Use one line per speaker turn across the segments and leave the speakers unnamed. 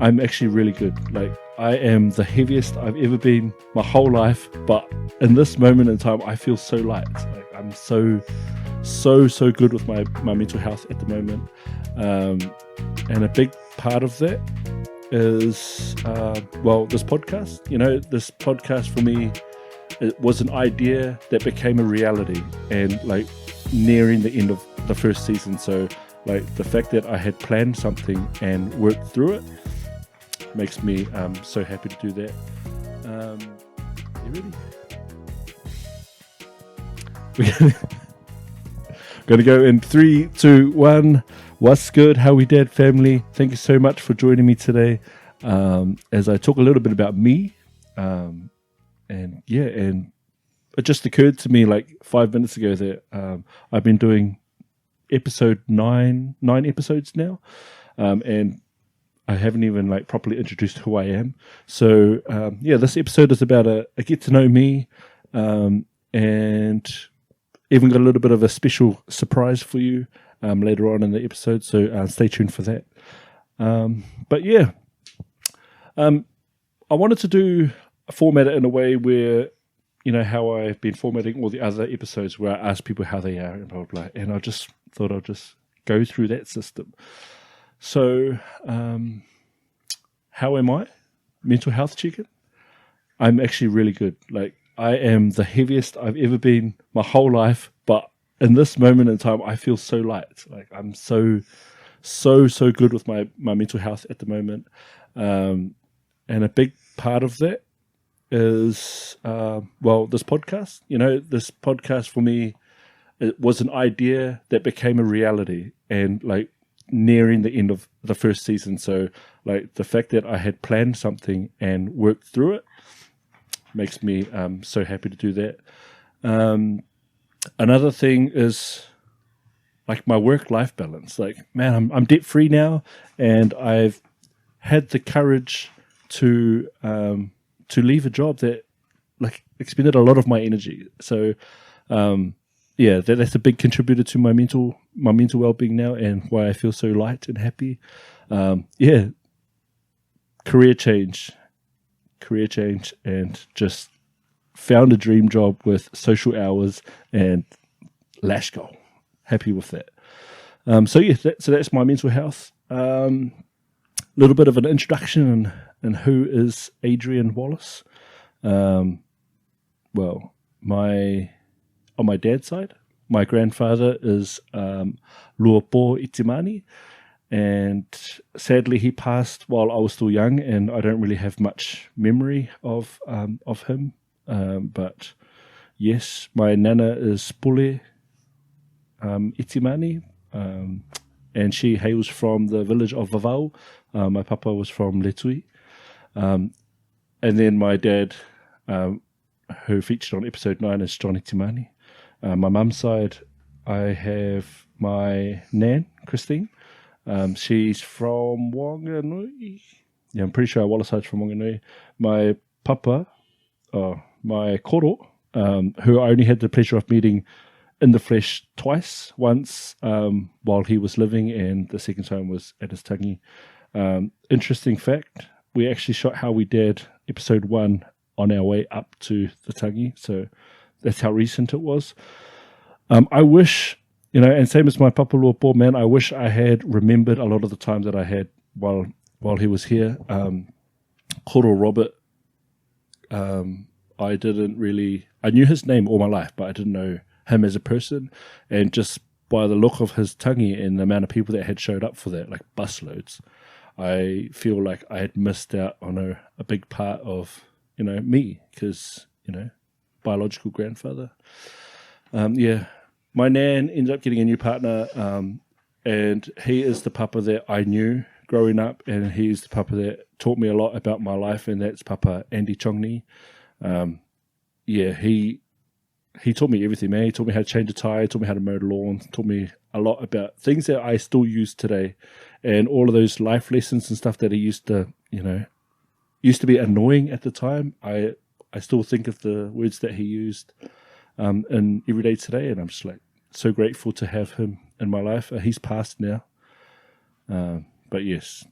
I'm actually really good. Like, I am the heaviest I've ever been my whole life, but in this moment in time, I feel so light. Like, I'm so good with my mental health at the moment. And a big part of that is, this podcast. This podcast for me, it was an idea that became a reality, and like nearing the end of the first season. So like the fact that I had planned something and worked through it makes me so happy to do that. You ready? We're gonna go in 3, 2, 1. What's good? How we did, family? Thank you so much for joining me today as I talk a little bit about me. And it just occurred to me like 5 minutes ago that I've been doing episode 9 episodes now, and I haven't even like properly introduced who I am. So this episode is about a get to know me, and even got a little bit of a special surprise for you later on in the episode. So stay tuned for that. I wanted to format it in a way where, how I've been formatting all the other episodes where I ask people how they are and blah, blah, blah. And I just thought I'd just go through that system. So, how am I? Mental health chicken? I'm actually really good. Like, I am the heaviest I've ever been my whole life, but in this moment in time, I feel so light. Like, I'm so good with my mental health at the moment. And a big part of that is, this podcast. This podcast for me, it was an idea that became a reality, and like nearing the end of the first season. So like the fact that I had planned something and worked through it makes me so happy to do that. Another thing is like my work-life balance. Like, man, I'm debt-free now, and I've had the courage to leave a job that like expended a lot of my energy. So that's a big contributor to my mental well-being now, and why I feel so light and happy. Career change, and just found a dream job with social hours and lash goal. Happy with that. So that's my mental health. Little bit of an introduction and who is Adrian Wallace. On my dad's side, my grandfather is Luapo Itimani, and sadly he passed while I was still young, and I don't really have much memory of him. But yes, my nana is Pule Itimani, and she hails from the village of Vavau. My papa was from Letui. And then my dad, who featured on episode 9, is Johnny Timani. My mum's side, I have my nan, Christine. She's from Wanganui. Yeah, I'm pretty sure Wallace side's from Wanganui. My papa, my koro, who I only had the pleasure of meeting in the flesh twice. Once while he was living, and the second time was at his tangi. Interesting fact, we actually shot How We Did episode 1 on our way up to the tangi, so that's how recent it was. I wish, and same as my Papa Luapo, man, I wish I had remembered a lot of the time that I had while he was here. Koro Robert, I knew his name all my life, but I didn't know him as a person, and just by the look of his tangi and the amount of people that had showed up for that, like busloads, I feel like I had missed out on a big part of, me, because, biological grandfather. My nan ended up getting a new partner, and he is the papa that I knew growing up, and he's the papa that taught me a lot about my life, and that's Papa Andy Chongni. He taught me everything, man. He taught me how to change a tire, taught me how to mow the lawn, taught me a lot about things that I still use today. And all of those life lessons and stuff that he used to be annoying at the time, I still think of the words that he used in every day today, and I'm just like so grateful to have him in my life. He's passed now. But yes.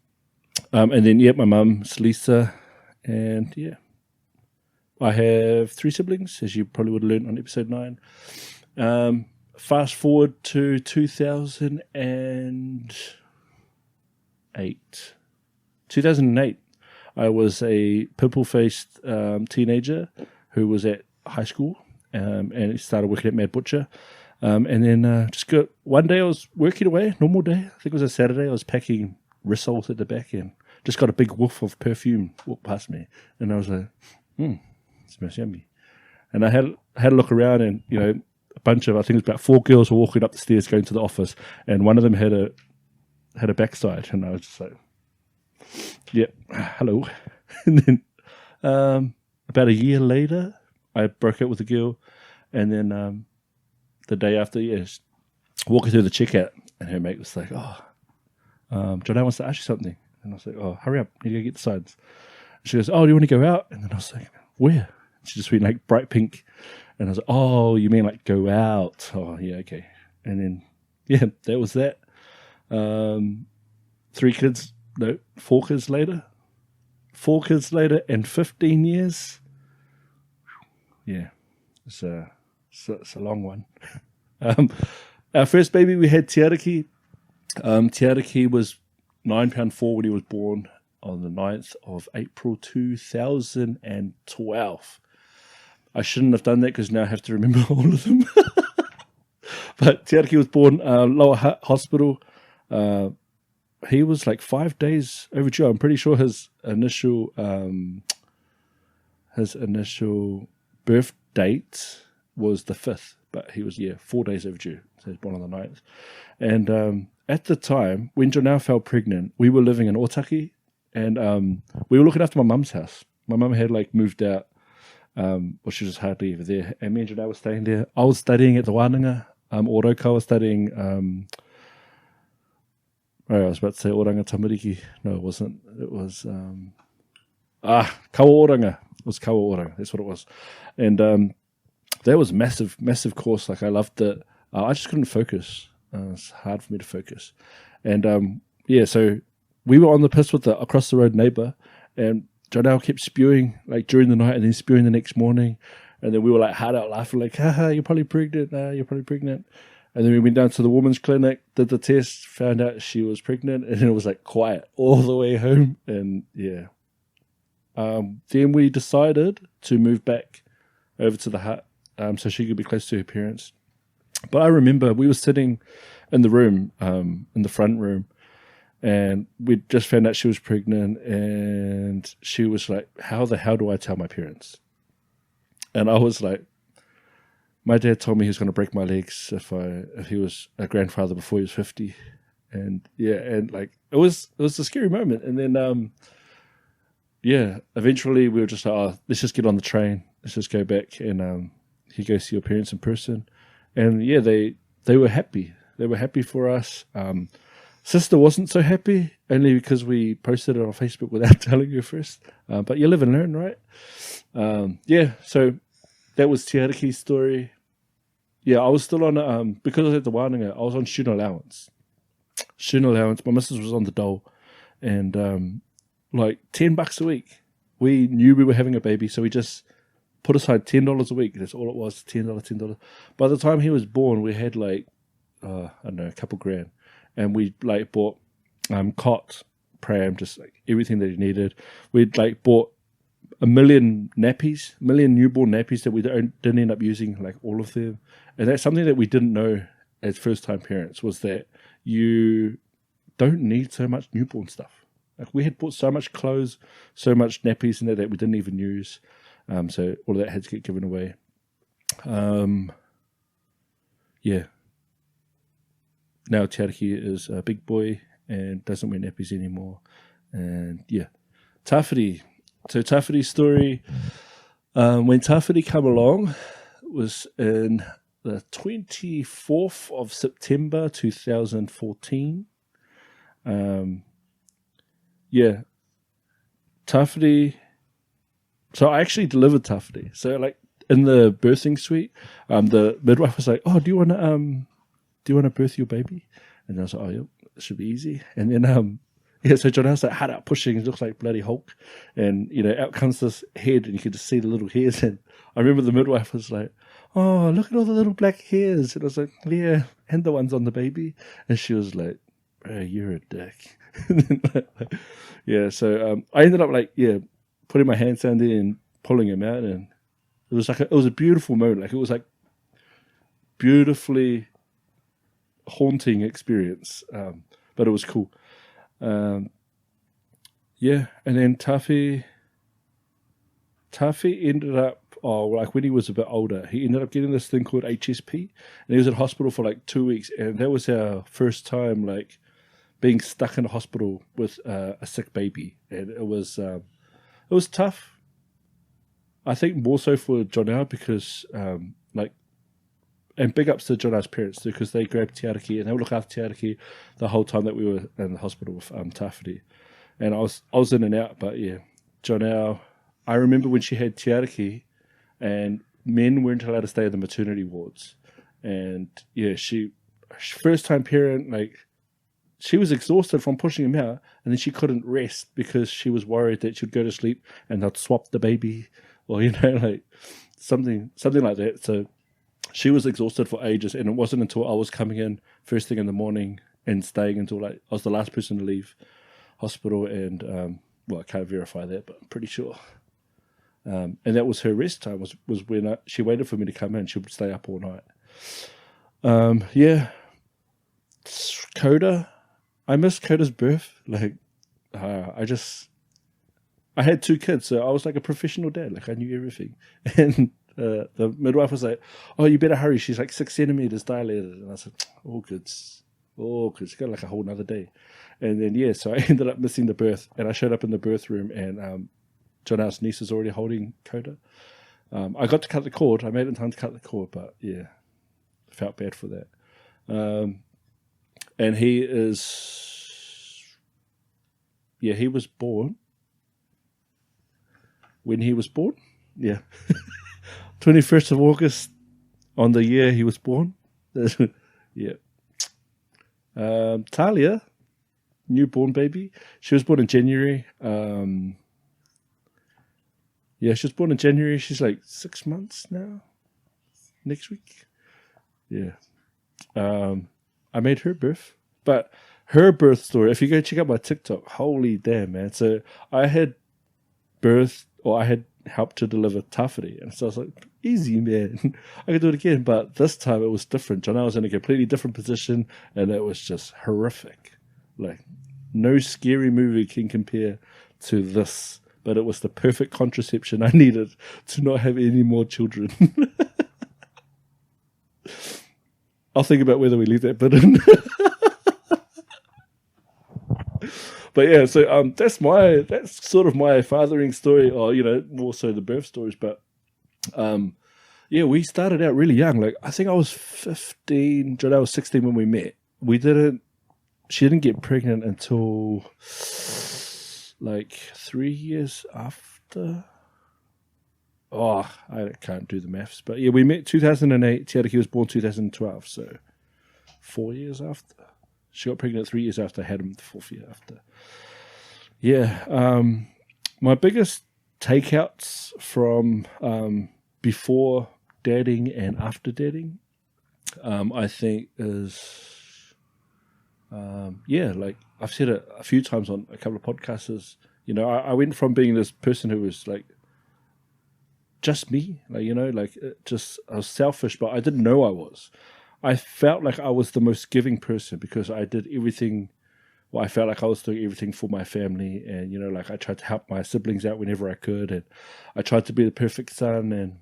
And then, my mum's Lisa. And, I have 3 siblings, as you probably would have learned on episode 9. Fast forward to 2008. 2008, I was a pimple-faced teenager who was at high school and started working at Mad Butcher. And then just got one day I was working away, normal day. I think it was a Saturday. I was packing rissoles at the back and just got a big whiff of perfume walk past me. And I was like, it smells yummy. And I had a look around and, a bunch of, I think it was about 4 girls were walking up the stairs going to the office. And one of them had a backside. And I was just like, hello. And then about a year later, I broke up with a girl. And then the day after, walking through the checkout, and her mate was like, John wants to ask you something. And I was like, hurry up, need to go get the signs. She goes, do you want to go out? And then I was like, where? She just went like bright pink. And I was like, you mean like go out? Oh, yeah, okay. And then, that was that. 4 kids later. 4 kids later and 15 years. Yeah, it's a long one. Our first baby, we had Tiaraki. Tiaraki was £9.4 when he was born on the 9th of April 2012. I shouldn't have done that because now I have to remember all of them. But Tiaraki was born Lower Hospital. He was like 5 days overdue. I'm pretty sure his initial birth date was the 5th, but he was 4 days overdue. So he was born on the 9th. And at the time, when Janelle fell pregnant, we were living in Otaki, and we were looking after my mum's house. My mum had like moved out, she was hardly ever there, and me and Janelle were staying there. I was studying at the Wānanga. Oroka was studying. I was about to say Oranga Tamariki. No, it wasn't. It was Kawa Oranga. It was Kawa Oranga. That's what it was. And that was a massive, massive course. Like, I loved it. I just couldn't focus. It's hard for me to focus. And so we were on the piss with the across the road neighbor, and Jonelle kept spewing like during the night and then spewing the next morning. And then we were like hard out laughing, like, haha, you're probably pregnant. You're probably pregnant. And then we went down to the women's clinic, did the test, found out she was pregnant, and it was like quiet all the way home. And then we decided to move back over to the hut so she could be close to her parents. But I remember we were sitting in the room, in the front room, and we just found out she was pregnant, and she was like, how the hell do I tell my parents? And I was like, my dad told me he was going to break my legs if he was a grandfather before he was 50. And like it was a scary moment. And then eventually we were just like, let's just get on the train, let's just go back and you go see your parents in person. And they were happy. They were happy for us. Sister wasn't so happy, only because we posted it on Facebook without telling her first. But you live and learn, right? So that was Tiaraki's story. Yeah, I was still on, because I was at the Wānanga, I was on student allowance. My missus was on the dole. And like $10 a week. We knew we were having a baby, so we just put aside $10 a week. That's all it was, $10. By the time he was born, we had like, I don't know, a couple grand. And we like bought cot, pram, just like everything that he needed. We'd like bought a million newborn nappies that we didn't end up using, like all of them. And that's something that we didn't know as first-time parents, was that you don't need so much newborn stuff. Like, we had bought so much clothes, so much nappies in there that we didn't even use. So all of that had to get given away. Now Tiaraki is a big boy and doesn't wear nappies anymore. And Tawhiri. So Tawhiri's story, when Tawhiri came along, was in the 24th of September 2014. Tawhiri. So I actually delivered Tawhiri. So like in the birthing suite, the midwife was like, "Oh, do you want to birth your baby?" And I was like, "Oh, yeah, it should be easy." And then Yeah, so John House like hard out pushing, it looks like bloody Hulk, and out comes this head, and you can just see the little hairs. And I remember the midwife was like, "Oh, look at all the little black hairs," and I was like, "Yeah, and the ones on the baby," and she was like, "Bro, you're a dick." Yeah, so I ended up putting my hands down there and pulling him out, and it was it was a beautiful moment. Like it was like beautifully haunting experience, but it was cool. Yeah, and then Tuffy ended up, when he was a bit older, he ended up getting this thing called HSP, and he was in hospital for 2 weeks, and that was our first time being stuck in a hospital with a sick baby, and it was tough. I think more so for Jonah because and big ups to Jonah's parents because they grabbed Tiaraki and they would look after Tiaraki the whole time that we were in the hospital with Tawhiri. And I was in and out, but yeah, Jonah, I remember when she had Tiaraki and men weren't allowed to stay in the maternity wards. And yeah, she first time parent, she was exhausted from pushing him out, and then she couldn't rest because she was worried that she'd go to sleep and they'd swap the baby, or something like that. So she was exhausted for ages, and it wasn't until I was coming in first thing in the morning and staying until I was the last person to leave hospital. And I can't verify that, but I'm pretty sure. And that was her rest time. Was when she waited for me to come in. She would stay up all night. Yeah, Coda. I missed Coda's birth. I had 2 kids, so I was like a professional dad. I knew everything. And the midwife was like, "Oh, you better hurry. She's 6 centimeters dilated." And I said, "All good. All good. She got a whole nother day." And then, yeah, so I ended up missing the birth. And I showed up in the birth room, and John House niece is already holding Coda. I got to cut the cord. I made it in time to cut the cord, but yeah, felt bad for that. And he was born. When he was born? Yeah. 21st of August on the year he was born. Yeah. Talia, newborn baby. She was born in January. Yeah, she was born in January. She's 6 months now. Next week. Yeah. I made her birth. But her birth story, if you go check out my TikTok, holy damn, man. So I had helped to deliver Tawhiri. And so I was like, easy, man. I could do it again. But this time it was different. John, I was in a completely different position, and it was just horrific. No scary movie can compare to this. But it was the perfect contraception I needed to not have any more children. I'll think about whether we leave that bit in. But yeah, so that's sort of my fathering story, or more so the birth stories. But yeah, we started out really young. I think I was 15, Jonah was 16 when we met. She didn't get pregnant until 3 years after. Oh, I can't do the maths, but yeah, we met 2008. Tiaraki was born 2012, so 4 years after. She got pregnant 3 years after. I had him the 4th year after. Yeah, my biggest takeouts from before dating and after dating, I think is, I've said it a few times on a couple of podcasts. I went from being this person who was just me, I was selfish, but I didn't know I was. I felt like I was the most giving person because I did everything. Well, I felt like I was doing everything for my family, and I tried to help my siblings out whenever I could, and I tried to be the perfect son, and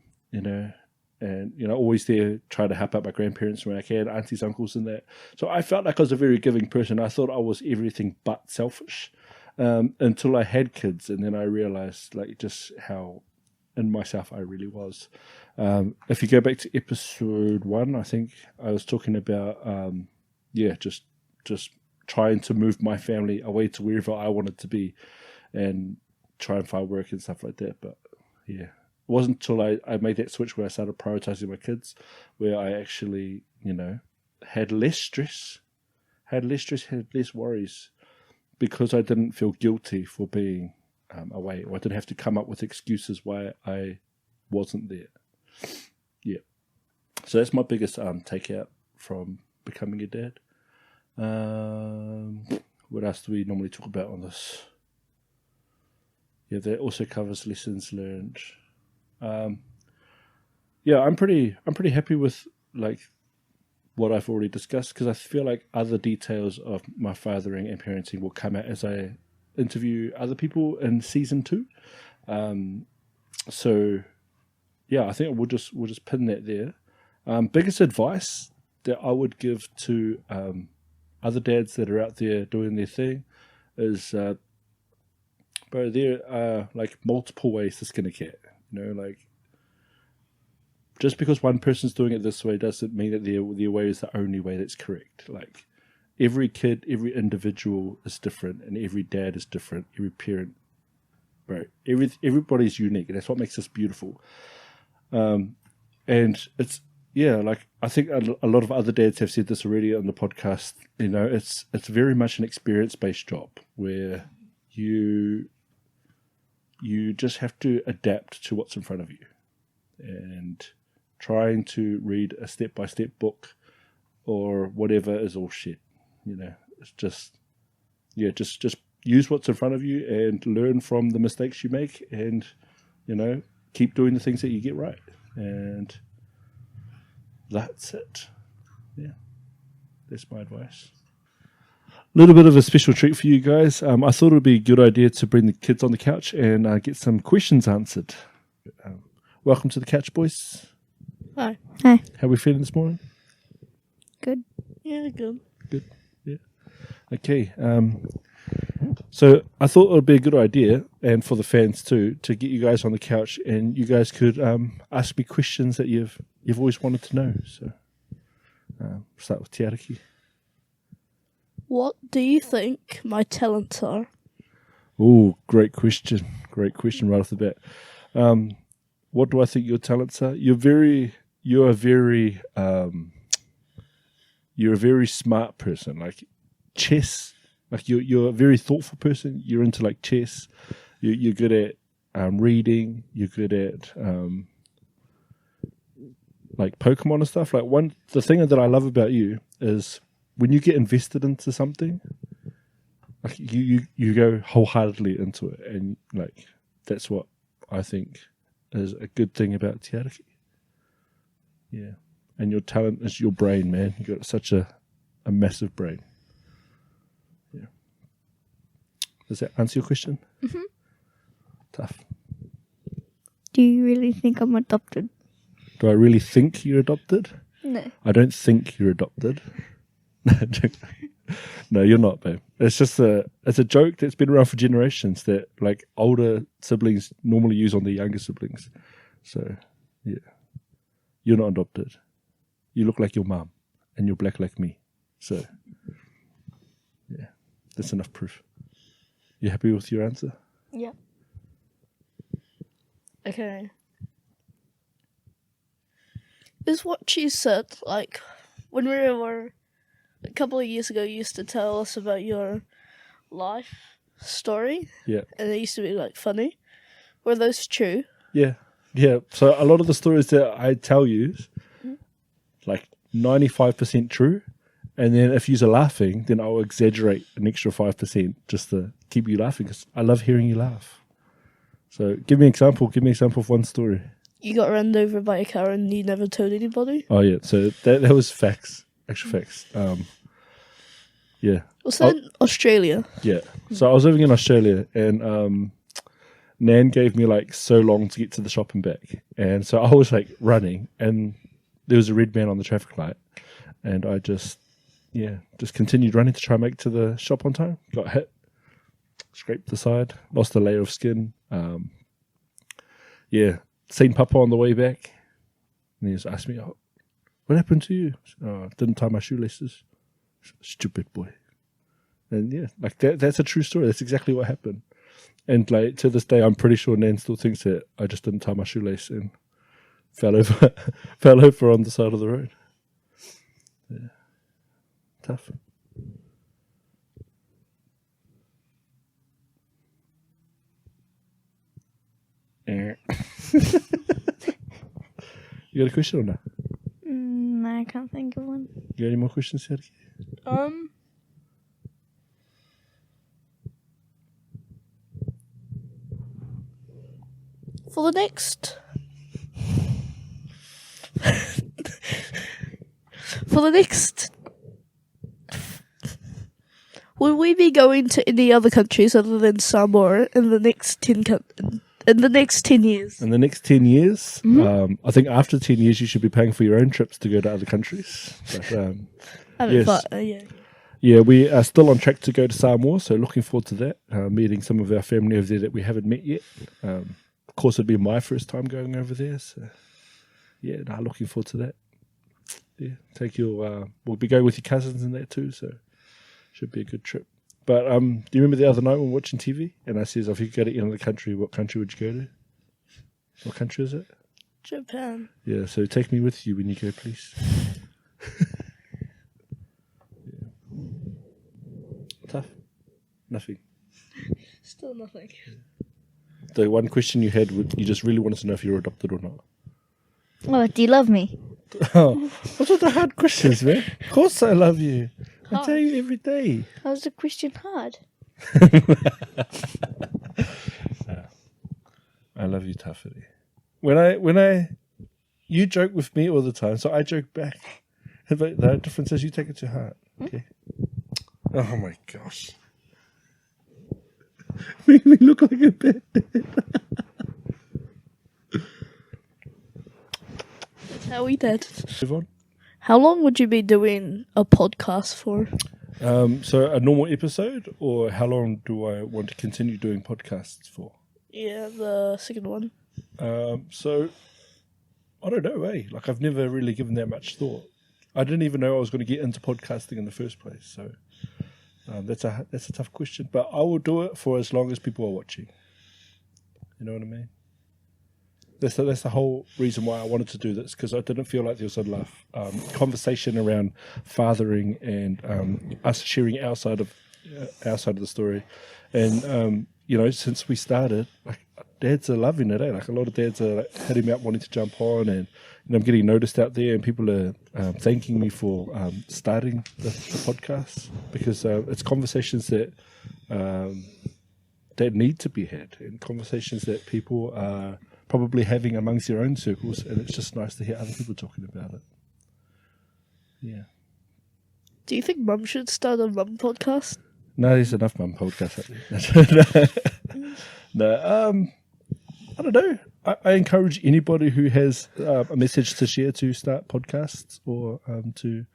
always there, try to help out my grandparents when I can, aunties, uncles, and that. So I felt like I was a very giving person. I thought I was everything but selfish, until I had kids, and then I realized just how in myself I really was. If you go back to episode 1, I think I was talking about just trying to move my family away to wherever I wanted to be and try and find work and stuff like that. But yeah, it wasn't until I made that switch where I started prioritizing my kids, where I actually had less stress, had less worries. because I didn't feel guilty for being away, or I didn't have to come up with excuses why I wasn't there. Yeah. So that's my biggest takeout from becoming a dad. What else do we normally talk about on this? Yeah, that also covers lessons learned. Yeah, I'm pretty happy with like what I've already discussed, because I feel like other details of my fathering and parenting will come out as I interview other people in season 2. So yeah, I think we'll just pin that there. Biggest advice that I would give to other dads that are out there doing their thing is, bro, there are like multiple ways to skin a cat. You know, like just because one person's doing it this way doesn't mean that their way is the only way that's correct. Like every kid, every individual is different, and every dad is different. Every parent, bro, everybody's unique, and that's what makes us beautiful. And it's like I think a lot of other dads have said this already on the podcast. You know, it's very much an experience-based job where you just have to adapt to what's in front of you, and trying to read a step-by-step book or whatever is all shit. You know, it's just use what's in front of you and learn from the mistakes you make, and you know, keep doing the things that you get right. And that's it. Yeah, that's my advice. A little bit of a special treat for you guys. I thought it would be a good idea to bring the kids on the couch and get some questions answered. Welcome to the couch, boys.
Hi.
Hi.
How are we feeling this morning?
Good.
Yeah, good.
Good. Yeah. Okay. So I thought it would be a good idea, and for the fans too, to get you guys on the couch, and you guys could ask me questions that you've always wanted to know. So start with Te Ariki.
What do you think my talents are?
Oh, great question. Great question right off the bat. What do I think your talents are? You're a very smart person. Like chess, like you're a very thoughtful person. You're into like chess. You're good at reading. You're good at like Pokemon and stuff. Like the thing that I love about you is when you get invested into something, like you go wholeheartedly into it, and like that's what I think is a good thing about Te Ariki. Yeah. And your talent is your brain, man. You got such a massive brain. Yeah. Does that answer your question?
Mm-hmm.
Tough.
Do you really think I'm adopted?
Do I really think you're adopted?
No.
I don't think you're adopted. No, you're not, babe. It's just it's a joke that's been around for generations that like older siblings normally use on their younger siblings. So, yeah. You're not adopted. You look like your mum, and you're black like me. So, yeah, that's enough proof. You happy with your answer?
Yeah. Okay. Is what she said, like, when we were a couple of years ago, you used to tell us about your life story.
Yeah.
And they used to be, like, funny. Were those true?
Yeah. Yeah. So a lot of the stories that I tell you, like 95% true. And then if you're laughing, then I'll exaggerate an extra 5% just to keep you laughing, because I love hearing you laugh. So give me an example. Give me an example of one story.
You got run over by a car and you never told anybody?
Oh, yeah. So that was facts. Actual facts. Yeah.
Was that in Australia?
Yeah. So I was living in Australia, and Nan gave me like so long to get to the shop and back. And so I was like running, and there was a red man on the traffic light, and I just continued running to try and make it to the shop on time. Got hit, scraped the side, lost a layer of skin. Seen Papa on the way back, and he just asked me, "Oh, what happened to you?" "Oh, didn't tie my shoelaces." Stupid boy. And yeah, like that's a true story. That's exactly what happened. And like to this day, I'm pretty sure Nan still thinks that I just didn't tie my shoelace and fell over on the side of the road. Yeah. Tough. You got a question or not?
No, I can't think of one.
You got any more questions, Sergey?
For the next... For the next... Will we be going to any other countries other than Samoa in the next 10 years?
In the next 10 years, I think after 10 years, you should be paying for your own trips to go to other countries. But, yes. Yeah, we are still on track to go to Samoa, so looking forward to that. Meeting some of our family over there that we haven't met yet. Of course, it'd be my first time going over there, so yeah, looking forward to that. Yeah, we'll be going with your cousins and that too, so should be a good trip. But do you remember the other night when we were watching TV and I says, if you could go to any other country, what country would you go to? What country is it?
Japan.
Yeah, so take me with you when you go, please. Yeah. Tough? Nothing.
Still nothing.
The one question you had, you just really wanted to know if you were adopted or not.
Oh, do you love me?
Oh, what's with the hard questions, man? Of course I love you. I
Hard.
tell you every day.
How's the question hard?
I love you, Tuffety. You joke with me all the time, so I joke back. But the difference is you take it to heart. Okay. Oh my gosh. Make me look like a bad dad.
That's how we did.
Move on.
How long would you be doing a podcast for?
So a normal episode, or how long do I want to continue doing podcasts for?
Yeah, the second one.
So I don't know, Like I've never really given that much thought. I didn't even know I was going to get into podcasting in the first place. So that's a tough question, but I will do it for as long as people are watching. You know what I mean? That's the whole reason why I wanted to do this, because I didn't feel like there was enough conversation around fathering and us sharing our side of the story. And since we started, like dads are loving it. Like a lot of dads are like, hitting me up wanting to jump on, and I'm getting noticed out there, and people are thanking me for starting the podcast, because it's conversations that need to be had, and conversations that people are probably having amongst their own circles, and it's just nice to hear other people talking about it. Yeah.
Do you think Mum should start a Mum podcast?
No, there's enough Mum podcasts out there. No, I don't know. I encourage anybody who has a message to share to start podcasts, or to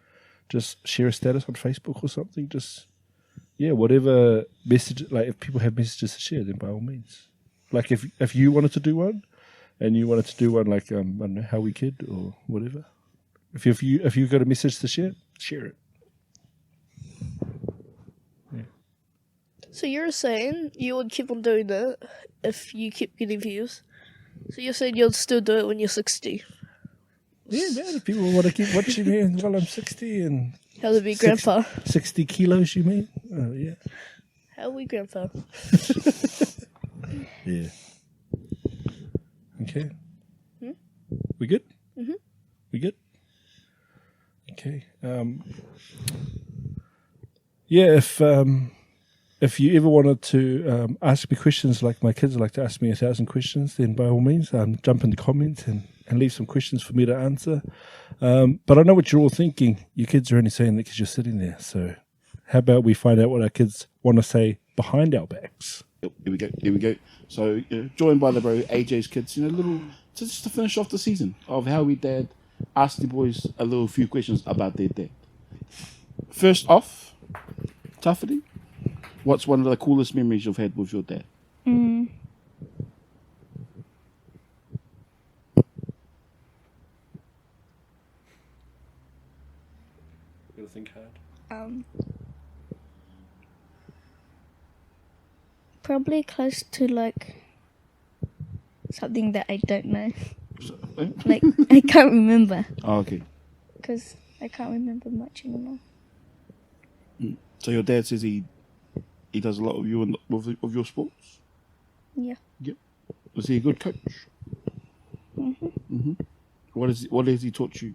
just share a status on Facebook or something. Just, whatever message, like if people have messages to share, then by all means. Like if you wanted to do one, and you wanted to do one like, I don't know, How We Kid or whatever. If you've got a message to share it. Yeah.
So you're saying you would keep on doing it if you keep getting views? So you're saying you'll still do it when you're 60?
Yeah, man, if people want to keep watching me while I'm 60 and...
How to be grandpa?
60 kilos, you mean? Oh, yeah.
How we grandpa?
Yeah. Okay. We good?
Mm-hmm.
We good? Okay. If you ever wanted to ask me questions like my kids like to ask me 1,000 questions, then by all means, jump in the comments and leave some questions for me to answer. But I know what you're all thinking. Your kids are only saying that because you're sitting there. So how about we find out what our kids want to say behind our backs?
Here we go. So, joined by the bro AJ's kids, just to finish off the season of How We Dad, ask the boys a little few questions about their dad. First off, Tuffety, what's one of the coolest memories you've had with your dad?
Gotta think hard.
Probably close to like something that I don't know. Like I can't remember
Oh, okay.
because I can't remember much anymore.
So your dad says he does a lot of you of your sports?
Yeah.
Yep. Was he a good coach? What has he taught you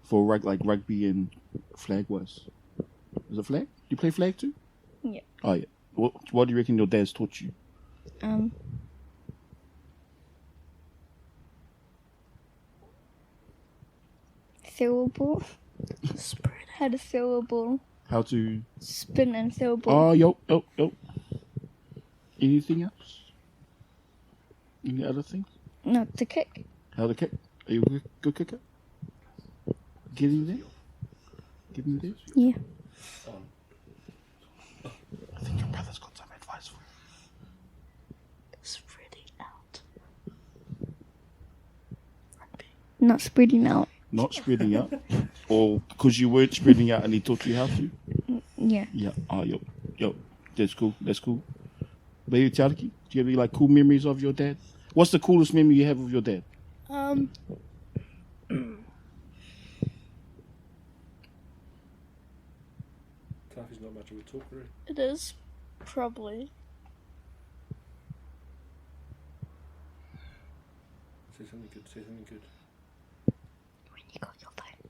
for like rugby and flag wise? Is it flag? Do you play flag too?
Yeah.
Oh yeah. What do you reckon your dad's taught you?
Throw a ball.
Spread.
How to throw a ball.
How to?
Spin and throw a ball.
Oh, yo. Anything else? Any other things?
No, to kick.
How to kick? Are you a good kicker? Get in there. Give me there.
Yeah.
I think your brother's got some advice for you.
Spreading out.
Not spreading out.
Not spreading out, or because you weren't spreading out and he taught you how to.
Yeah.
Yeah. Oh, yo, that's cool. That's cool. Baby Tariki, do you have any like cool memories of your dad? What's the coolest memory you have of your dad?
Taffy's not much of a talker.
It is probably.
Say something good. Say something good.
When you got your phone.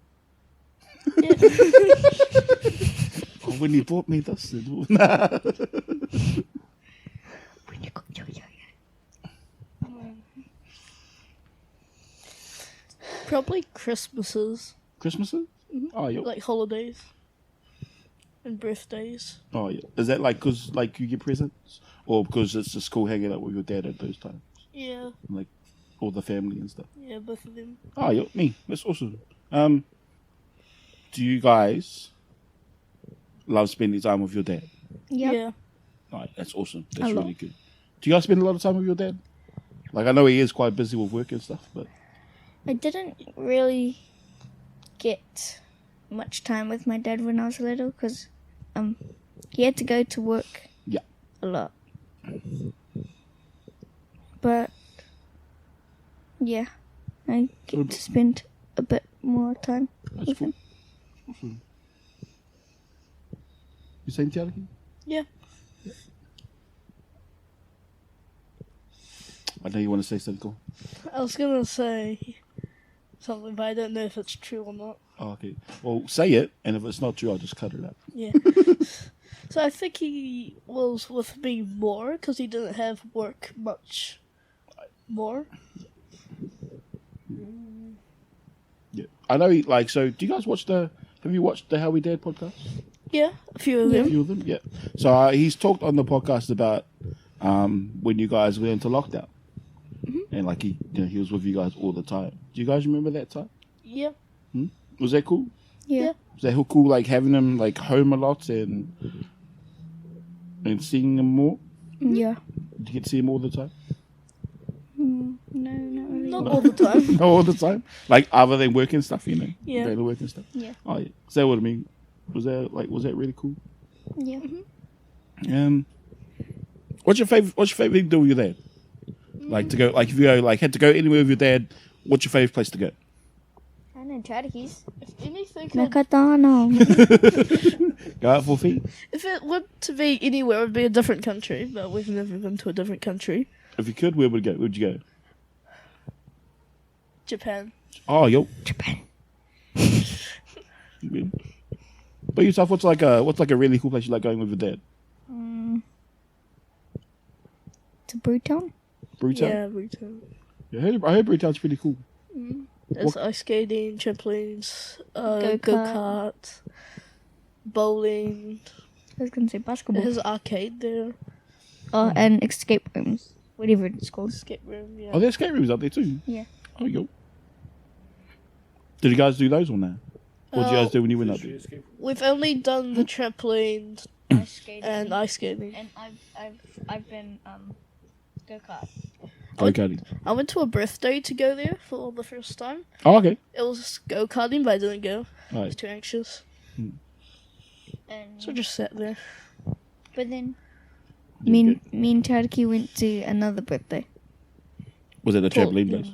Oh, when he bought me this.
When you got your
Probably Christmases,
Christmases? Oh, yo.
like holidays, and birthdays.
Oh, yeah. Is that like because like you get presents, or because it's just cool hanging out with your dad at those times,
Yeah,
like all the family and stuff?
yeah, both of them.
Oh, yo, me. That's awesome. Do you guys love spending time with your dad?
Yeah.
Right, that's awesome. That's
A lot.
really good. Do you guys spend a lot of time with your dad? Like, I know he is quite busy with work and stuff, but
I didn't really get much time with my dad when I was little because he had to go to work
Yeah.
a lot. But yeah, I get to spend a bit more time
that's
with
cool.
him.
Awesome. You saying Tiariki?
Yeah.
I know you want to say something. Cool.
I was gonna say something, but I don't know if it's true or not.
Oh, okay. Well, say it, and if it's not true, I'll just cut it out.
Yeah. So I think he was with me more because he didn't have work much more.
Yeah. I know he, like, so do you guys have you watched the How We Dad podcast?
Yeah, a few of
A
them.
few of them, yeah. So he's talked on the podcast about when you guys went into lockdown. And like he was with you guys all the time. Do you guys remember that time?
Yeah.
Was that cool?
Yeah.
Was that cool, like having him like home a lot and seeing him more?
Yeah.
Did you get to see him all the time?
No, not really.
Not all the time.
Not all the time. Like other than work and stuff,
Yeah.
Regular work and stuff.
Yeah.
Oh yeah. Is that what I mean? Was that really cool?
Yeah.
What's your favorite thing to do with your dad? Like to go, like if you had to go anywhere with your dad, what's your favorite place to go?
I know Charities.
If anything,
Nakatano.
Go out for feet.
if it were to be anywhere, it would be a different country. But we've never been to a different country.
If you could, where would you go? Where'd you go?
Japan.
Oh, yo.
Japan.
But yourself, what's like a really cool place you like going with your dad?
To Brewtown.
Brewtown?
Yeah, Britain.
Yeah, I heard Brewtown's pretty cool.
There's ice skating, trampolines,
Go-kart.
go-kart, bowling.
I was gonna say basketball.
There's arcade there,
Oh, and escape rooms. Whatever it's called.
escape room. Yeah.
Oh, there's skate rooms up there too.
Yeah.
Oh, yo. Did you guys do those or no? What did you guys do when you went up there?
We've only done the trampoline
Ice skating.
and ice skating.
And I've been go kart.
Go-karting.
I went to a birthday to go there for the first time.
Oh, okay.
It was go-karting, but I didn't go. I was
Right.
too anxious.
And
So I just sat there.
but then
Yeah,
me
good.
and Tariki went to another birthday.
Was it the trampoline place?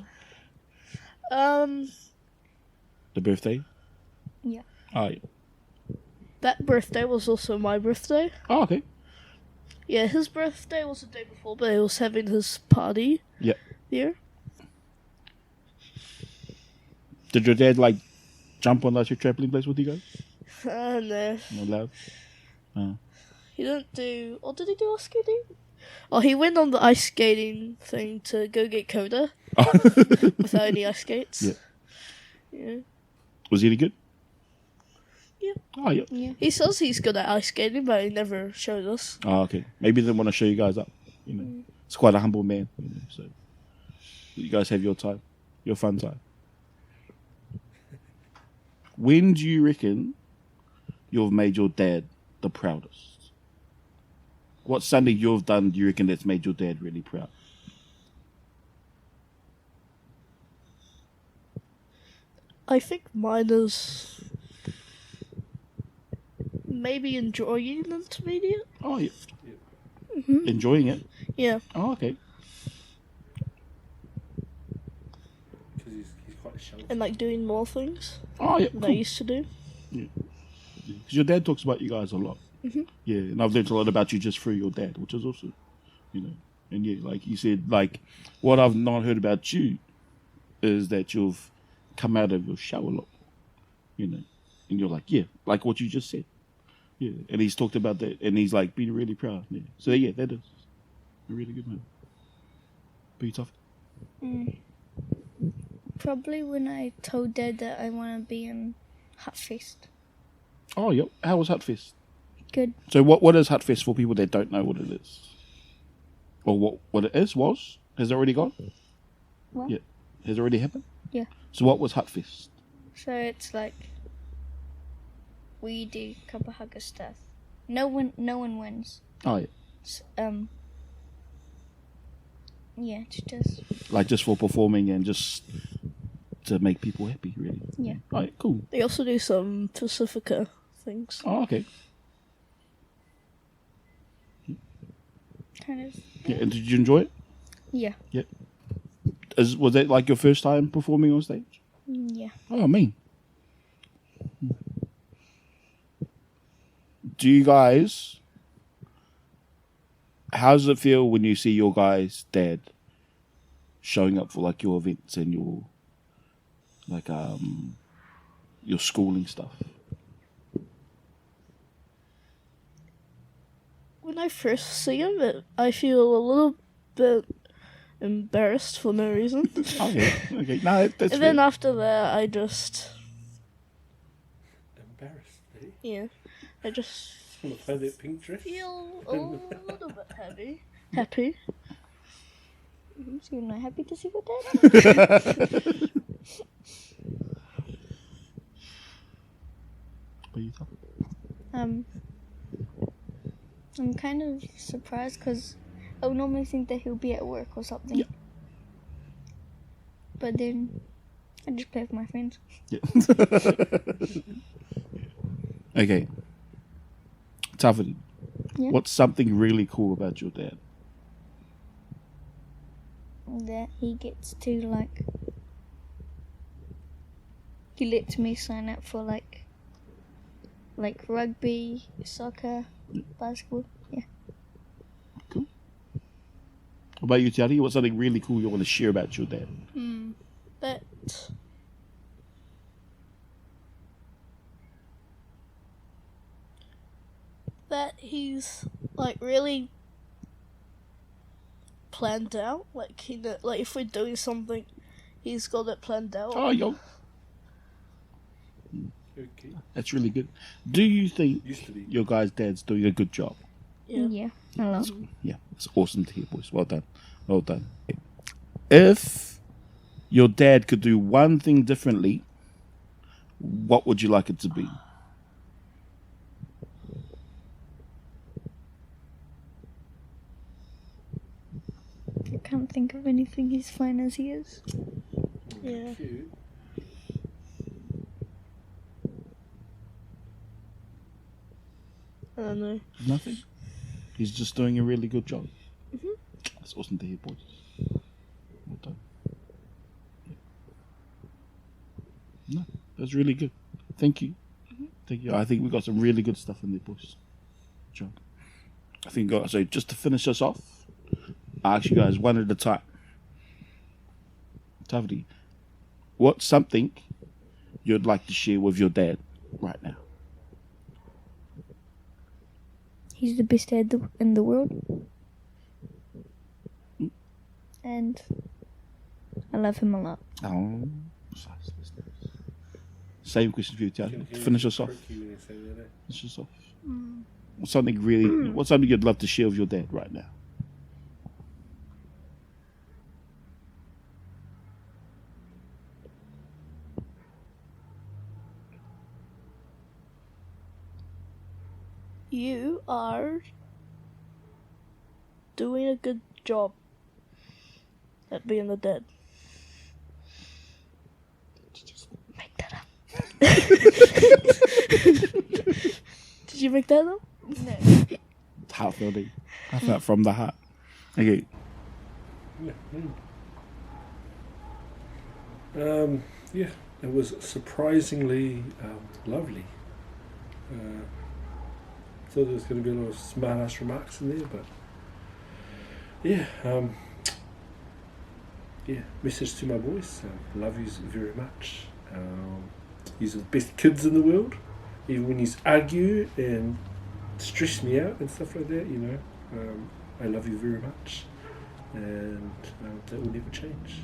The birthday?
Yeah.
Oh, yeah.
That birthday was also my birthday.
Oh, okay.
Yeah, his birthday was the day before, but he was having his party
Yeah.
there.
Did your dad like jump on like your trampoline place with you guys?
No.
Not allowed.
He didn't do. Or did he do ice skating? Oh, he went on the ice skating thing to go get Coda without any ice skates.
Yeah.
Yeah.
Was he any good?
Yeah.
Oh yeah.
Yeah.
He says he's good at ice skating, but he never showed us.
Oh okay. Maybe they didn't want to show you guys up. You know, it's quite a humble man. You know, so you guys have your time, your fun time. When do you reckon you've made your dad the proudest? What's something you've done, do you reckon, that's made your dad really proud?
I think mine is maybe enjoying intermediate.
Oh, yeah. Enjoying it?
Yeah.
Oh, okay.
Because he's quite sheltered.
And like doing more things
Oh, yeah.
than I
Cool.
used to do.
Because your dad talks about you guys a lot. Yeah, and I've learned a lot about you just through your dad, which is awesome. You know, and yeah, like you said, like what I've not heard about you is that you've come out of your shell a lot. You know, and you're like, yeah, like what you just said. Yeah, and he's talked about that, and he's like been really proud. Yeah, so yeah, that is a really good move. Pretty tough.
Probably when I told Dad that I want to be in Hutfest.
Oh, yep. How was Hutfest?
Good.
So what is Hutfest for people that don't know what it is? Or what it is, was? Has it already gone?
What?
Yeah. Has it already happened?
Yeah.
So what was Hutfest?
So it's like we do couple hugger stuff. No one wins.
Oh, yeah.
Yeah, just
Like just for performing and just to make people happy, really.
Yeah.
All right, cool.
They also do some Pacifica things.
Oh, okay.
kind of.
Yeah, and did you enjoy it?
Yeah.
Was that like your first time performing on stage?
Yeah.
Oh, mean. Do you guys? How does it feel when you see your guys' dad showing up for like your events and your like your schooling stuff?
When I first see him, I feel a little bit embarrassed for no reason.
Okay, okay. No, that's
And then
fair.
after that, I just,
Embarrassed, eh?
yeah, I just
Want to play that pink dress?
feel a little bit happy. Happy.
So you're not happy to see your dad?
What you thought?
I'm kind of surprised because I would normally think that he'll be at work or something.
Yeah.
But then I just play with my friends.
Yeah. Okay. Taffety.
Yeah.
What's something really cool about your dad?
That he gets to like. He lets me sign up for like rugby, soccer, basketball. Yeah.
Cool. What about you, Tiari? What's something really cool you want to share about your dad?
That he's like really planned out. Like like if we're doing something, he's got it planned out.
Oh, yo.
Okay.
That's really good. Do you think
Used to be.
your guy's dad's doing a good job?
Yeah.
A lot.
Yeah, it's awesome to hear, boys. Well done. Well done. If your dad could do one thing differently, what would you like it to be?
I can't think of anything. He's fine as he is.
Yeah.
Cute.
I don't know.
Nothing. He's just doing a really good job. That's awesome to hear, boys. Well done. Yeah. No, that's really good. Thank you. Thank you. I think we got some really good stuff in there, boys. Good job. I think so. Just to finish us off, I ask you guys one at a time. Tavdi, what's something you'd like to share with your dad right now?
He's the best dad in the world. And I love him a lot.
Oh, same question for you, Tiago. To finish us off. Finish us off. What's something you'd love to share with your dad right now?
You are doing a good job at being the dad.
Did you just make that up?
Did you make that up?
No.
Heartfelt. I felt from the heart. Okay.
Yeah, it was surprisingly lovely. Thought there was going to be a lot of smart-ass remarks in there, but message to my boys, love yous very much. Yous are the best kids in the world, even when yous argue and stress me out and stuff like that, I love you very much, and that will never change.